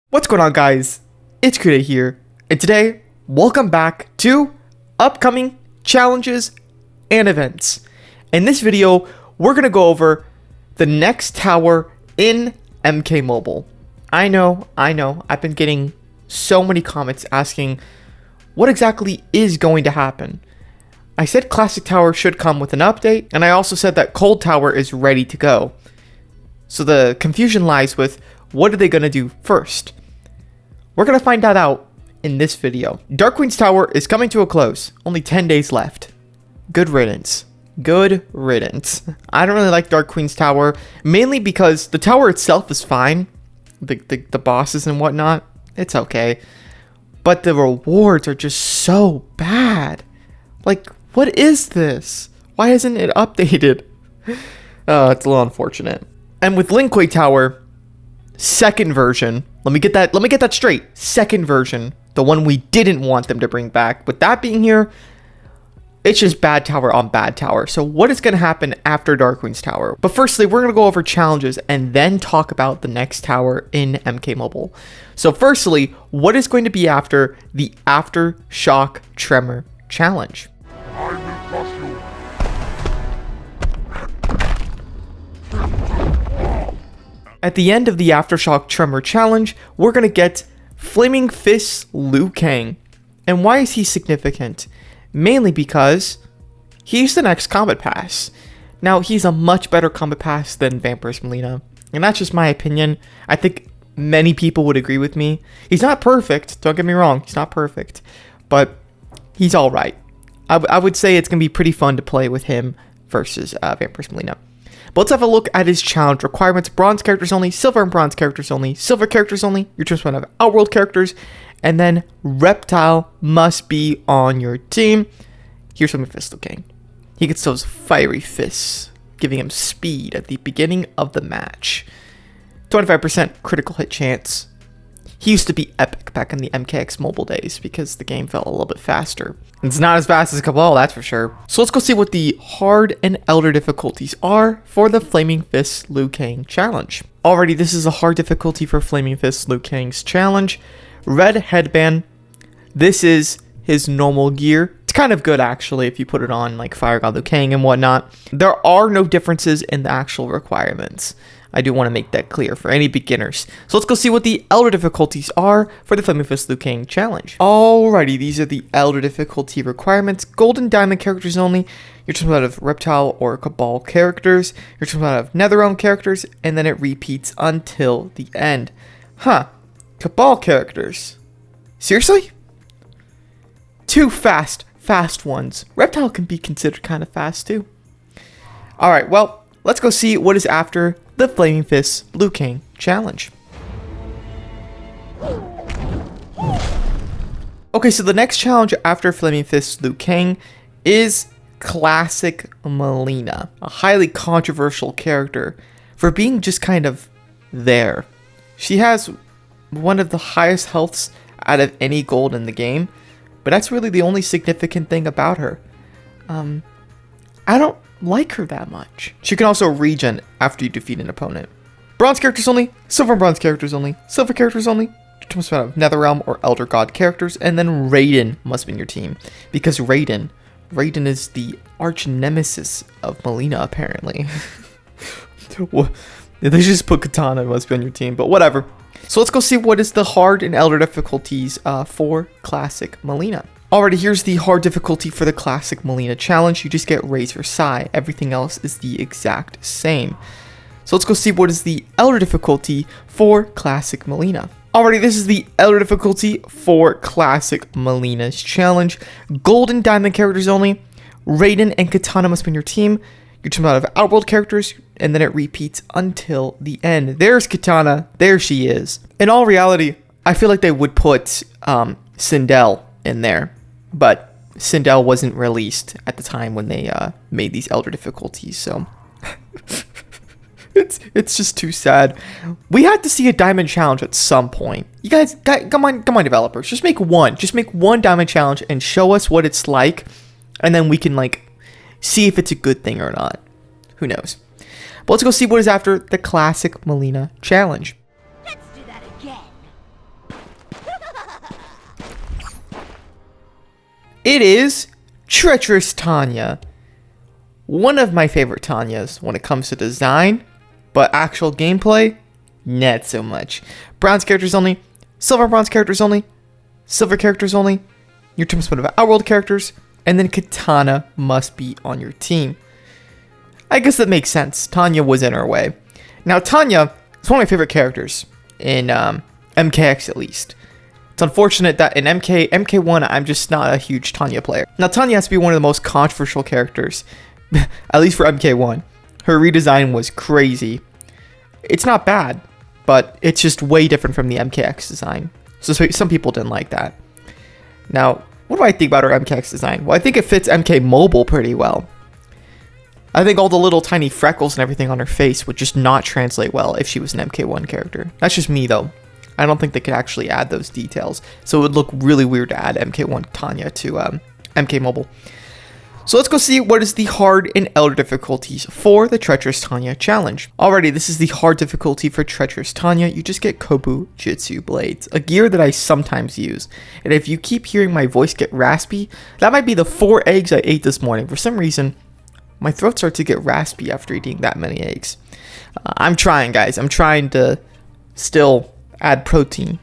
What's going on, guys? It's Kuda here, and today, welcome back to upcoming challenges and events. In this video, we're going to go over the next tower in MK Mobile. I know, I've been getting so many comments asking what exactly is going to happen. I said Classic Tower should come with an update, and I also said that Cold Tower is ready to go. So the confusion lies with, what are they going to do first? We're going to find that out in this video. Dark Queen's Tower is coming to a close. Only 10 days left. Good riddance. Good riddance. I don't really like Dark Queen's Tower, mainly because the tower itself is fine. The bosses and whatnot, it's okay. But the rewards are just so bad. Like, what is this? Why isn't it updated? It's a little unfortunate. And with Lin Kuei Tower, second version. Let me get that straight. Second version. The one we didn't want them to bring back. With that being here, it's just bad tower on bad tower. So what is going to happen after Dark Queen's Tower? But firstly, we're going to go over challenges and then talk about the next tower in MK Mobile. So firstly, what is going to be after the Aftershock Tremor challenge? At the end of the Aftershock Tremor challenge, we're going to get Flaming Fist Liu Kang. And why is he significant? Mainly because he's the next Combat Pass. Now, he's a much better Combat Pass than Vampir's Molina. And that's just my opinion. I think many people would agree with me. He's not perfect, don't get me wrong, he's not perfect. But he's alright. I would say it's going to be pretty fun to play with him versus Vampir's Molina. But let's have a look at his challenge requirements. Bronze characters only, silver and bronze characters only, silver characters only, your team's one of Outworld characters, and then Reptile must be on your team. Here's Flaming Fist Liu Kang. He gets those fiery fists, giving him speed at the beginning of the match. 25% critical hit chance. He used to be epic back in the MKX mobile days because the game felt a little bit faster. It's not as fast as Cabal, that's for sure. So let's go see what the hard and elder difficulties are for the Flaming Fist Liu Kang challenge. Alrighty, this is a hard difficulty for Flaming Fist Liu Kang's challenge. Red headband. This is his normal gear. It's kind of good actually if you put it on like Fire God Liu Kang and whatnot. There are no differences in the actual requirements. I do want to make that clear for any beginners. So let's go see what the elder difficulties are for the Flaming Fist Liu Kang challenge. Alrighty, these are the elder difficulty requirements. Gold and diamond characters only. You're talking about of Reptile or Cabal characters. You're talking about of NetherRealm characters, and then it repeats until the end. Huh. Cabal characters. Seriously? Two fast ones. Reptile can be considered kind of fast too. Alright, well, let's go see what is after the Flaming Fist Liu Kang challenge. Okay, so the next challenge after Flaming Fist Liu Kang is Classic Molina, a highly controversial character for being just kind of there. She has one of the highest healths out of any gold in the game, but that's really the only significant thing about her. I don't like her that much. She can also regen after you defeat an opponent. Bronze characters only, silver and bronze characters only, silver characters only, must be out of NetherRealm or Elder God characters, and then Raiden must be in your team. Because Raiden is the arch nemesis of Molina, apparently. They just put Katana must be on your team, but whatever. So let's go see what is the hard and elder difficulties for Classic Molina. Alrighty, here's the hard difficulty for the Classic Molina challenge. You just get Razor Sai. Everything else is the exact same. So let's go see what is the elder difficulty for Classic Molina. Alrighty, this is the elder difficulty for Classic Molina's challenge. Gold and diamond characters only. Raiden and Katana must be in your team. You're talking about Outworld characters, and then it repeats until the end. There's Katana. There she is. In all reality, I feel like they would put Sindel in there, but Sindel wasn't released at the time when they made these elder difficulties, so it's just too sad. We had to see a diamond challenge at some point. You guys, come on, developers, just make one diamond challenge and show us what it's like, and then we can like see if it's a good thing or not. Who knows? But let's go see what is after the classic Molina challenge. Let's do that again. It is Treacherous Tanya. One of my favorite Tanyas when it comes to design, but actual gameplay, not so much. Bronze characters only, silver bronze characters only, silver characters only, your team split of Outworld characters, and then Katana must be on your team. I guess that makes sense. Tanya was in her way. Now, Tanya is one of my favorite characters in MKX at least. It's unfortunate that in MK1, I'm just not a huge Tanya player. Now, Tanya has to be one of the most controversial characters, at least for MK1. Her redesign was crazy. It's not bad, but it's just way different from the MKX design. So some people didn't like that. Now, what do I think about her MKX design? Well, I think it fits MK Mobile pretty well. I think all the little tiny freckles and everything on her face would just not translate well if she was an MK1 character. That's just me, though. I don't think they could actually add those details. So it would look really weird to add MK1 Tanya to MK Mobile. So let's go see what is the hard and elder difficulties for the Treacherous Tanya challenge. Alrighty, this is the hard difficulty for Treacherous Tanya. You just get Kobu Jitsu Blades, a gear that I sometimes use. And if you keep hearing my voice get raspy, that might be the 4 eggs I ate this morning. For some reason, my throat starts to get raspy after eating that many eggs. I'm trying, guys. I'm trying to still add protein.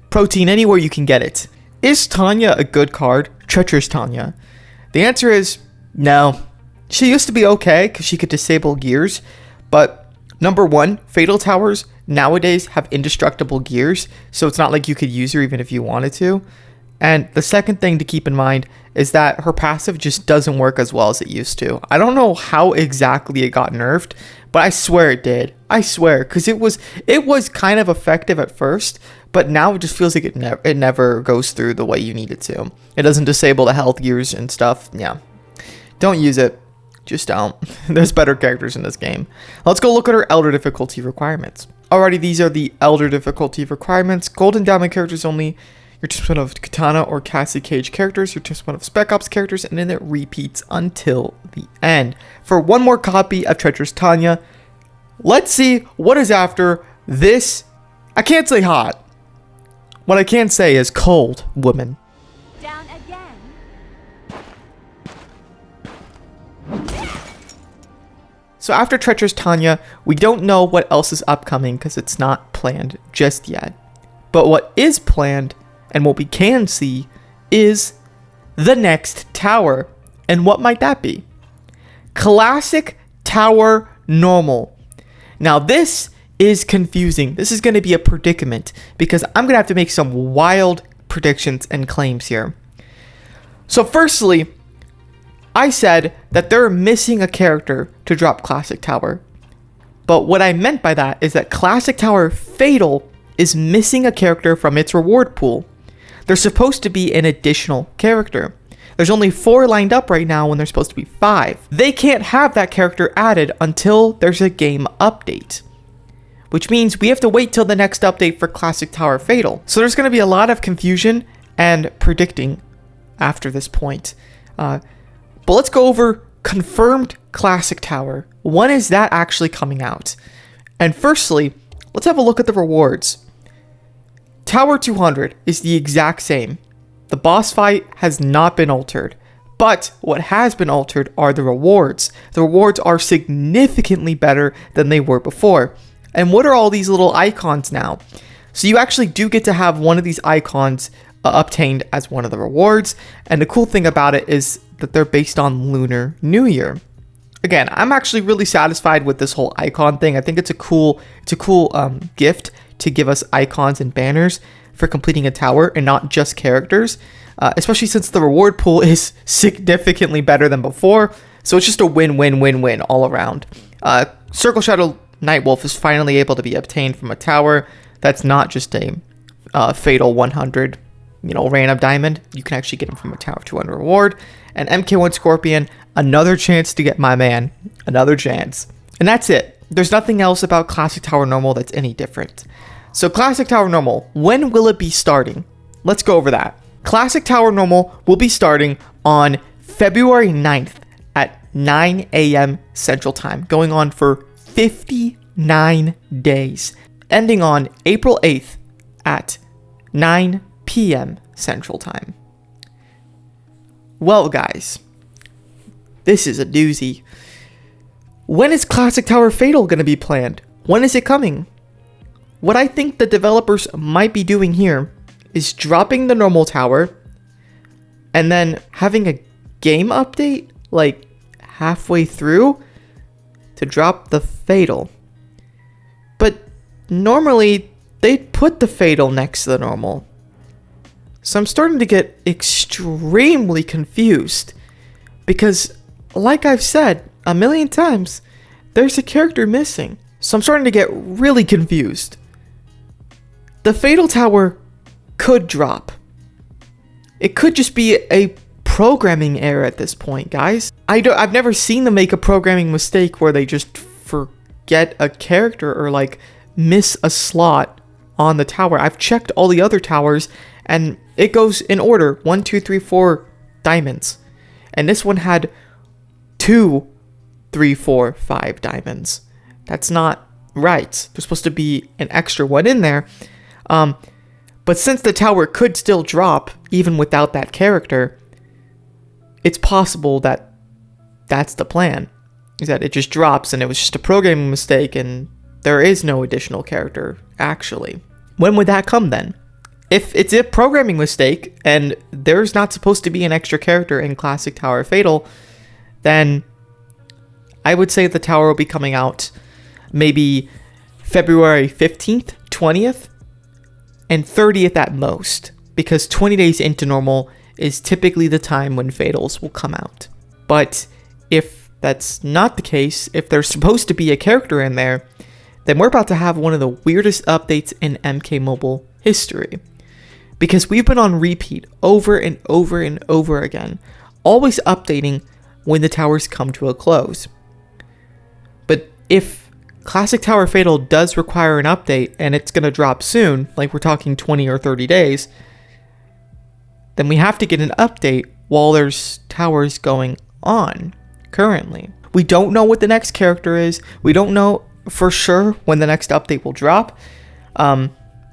Protein anywhere you can get it. Is Tanya a good card? Treacherous Tanya. The answer is no. She used to be okay because she could disable gears, but number one, Fatal Towers nowadays have indestructible gears, so it's not like you could use her even if you wanted to. And the second thing to keep in mind is that her passive just doesn't work as well as it used to. I don't know how exactly it got nerfed, but I swear it did. I swear, because it was kind of effective at first, but now it just feels like it never goes through the way you need it to. It doesn't disable the health gears and stuff. Yeah, don't use it. Just don't. There's better characters in this game. Let's go look at her Elder difficulty requirements. Alrighty, these are the Elder difficulty requirements. Golden Diamond characters only. Your team split of Katana or Cassie Cage characters, your team split of Spec Ops characters, and then it repeats until the end. For one more copy of Treacherous Tanya, let's see what is after this. I can't say hot. What I can say is cold woman. Down again. So after Treacherous Tanya, we don't know what else is upcoming because it's not planned just yet. But what is planned and what we can see is the next tower. And what might that be? Classic Tower Normal. Now this is confusing. This is going to be a predicament because I'm going to have to make some wild predictions and claims here. So firstly, I said that they're missing a character to drop Classic Tower. But what I meant by that is that Classic Tower Fatal is missing a character from its reward pool. There's supposed to be an additional character. There's only 4 lined up right now when there's supposed to be 5. They can't have that character added until there's a game update, which means we have to wait till the next update for Classic Tower Fatal. So there's going to be a lot of confusion and predicting after this point. But let's go over confirmed Classic Tower. When is that actually coming out? And firstly, let's have a look at the rewards. Tower 200 is the exact same. The boss fight has not been altered, but what has been altered are the rewards. The rewards are significantly better than they were before. And what are all these little icons now? So you actually do get to have one of these icons obtained as one of the rewards. And the cool thing about it is that they're based on Lunar New Year. Again, I'm actually really satisfied with this whole icon thing. I think it's a cool gift to give us icons and banners for completing a tower and not just characters, especially since the reward pool is significantly better than before. So it's just a win-win-win-win all around. Circle Shadow Nightwolf is finally able to be obtained from a tower that's not just a Fatal 100, random diamond. You can actually get him from a Tower 200 reward. And MK1 Scorpion, another chance to get my man. Another chance. And that's it. There's nothing else about Classic Tower Normal that's any different. So Classic Tower Normal, when will it be starting? Let's go over that. Classic Tower Normal will be starting on February 9th at 9 a.m. Central Time, going on for 59 days, ending on April 8th at 9 p.m. Central Time. Well, guys, this is a doozy. When is Classic Tower Fatal going to be planned? When is it coming? What I think the developers might be doing here is dropping the normal tower and then having a game update like halfway through to drop the Fatal. But normally they'd put the Fatal next to the normal. So I'm starting to get extremely confused because, like I've said a million times, there's a character missing. So I'm starting to get really confused. The Fatal Tower could drop. It could just be a programming error at this point, guys. I've never seen them make a programming mistake where they just forget a character or like miss a slot on the tower. I've checked all the other towers and it goes in order: 1, 2, 3, 4 diamonds. And this one had 2, 3, 4, 5 diamonds. That's not right. There's supposed to be an extra one in there. But since the tower could still drop even without that character, it's possible that that's the plan. Is that it just drops and it was just a programming mistake and there is no additional character actually. When would that come then? If it's a programming mistake and there's not supposed to be an extra character in Classic Tower Fatal, then I would say the tower will be coming out maybe February 15th, 20th, and 30th at most, because 20 days into normal is typically the time when Fatals will come out. But if that's not the case, if there's supposed to be a character in there, then we're about to have one of the weirdest updates in MK Mobile history. Because we've been on repeat over and over and over again, always updating when the towers come to a close. But if Classic Tower Fatal does require an update and it's going to drop soon, like we're talking 20 or 30 days, then we have to get an update while there's towers going on currently. We don't know what the next character is. We don't know for sure when the next update will drop.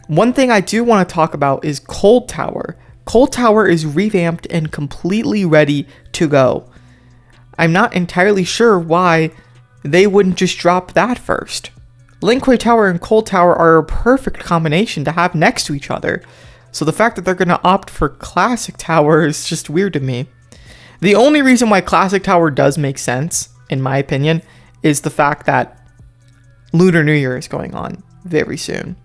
One thing I do want to talk about is Cold Tower. Cold Tower is revamped and completely ready to go. I'm not entirely sure why they wouldn't just drop that first. Linkway Tower and Cold Tower are a perfect combination to have next to each other. So the fact that they're going to opt for Classic Tower is just weird to me. The only reason why Classic Tower does make sense, in my opinion, is the fact that Lunar New Year is going on very soon.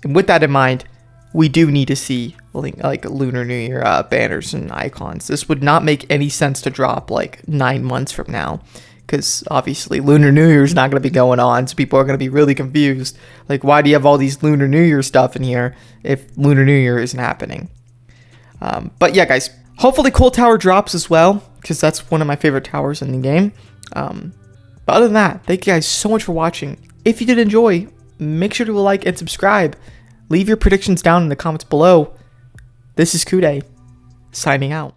And with that in mind, we do need to see like Lunar New Year banners and icons. This would not make any sense to drop like 9 months from now, because obviously Lunar New Year is not going to be going on, so people are going to be really confused. Like, why do you have all these Lunar New Year stuff in here if Lunar New Year isn't happening? But yeah, guys, hopefully Cold Tower drops as well, because that's one of my favorite towers in the game. But other than that, thank you guys so much for watching. If you did enjoy, make sure to like and subscribe. Leave your predictions down in the comments below. This is Kude, signing out.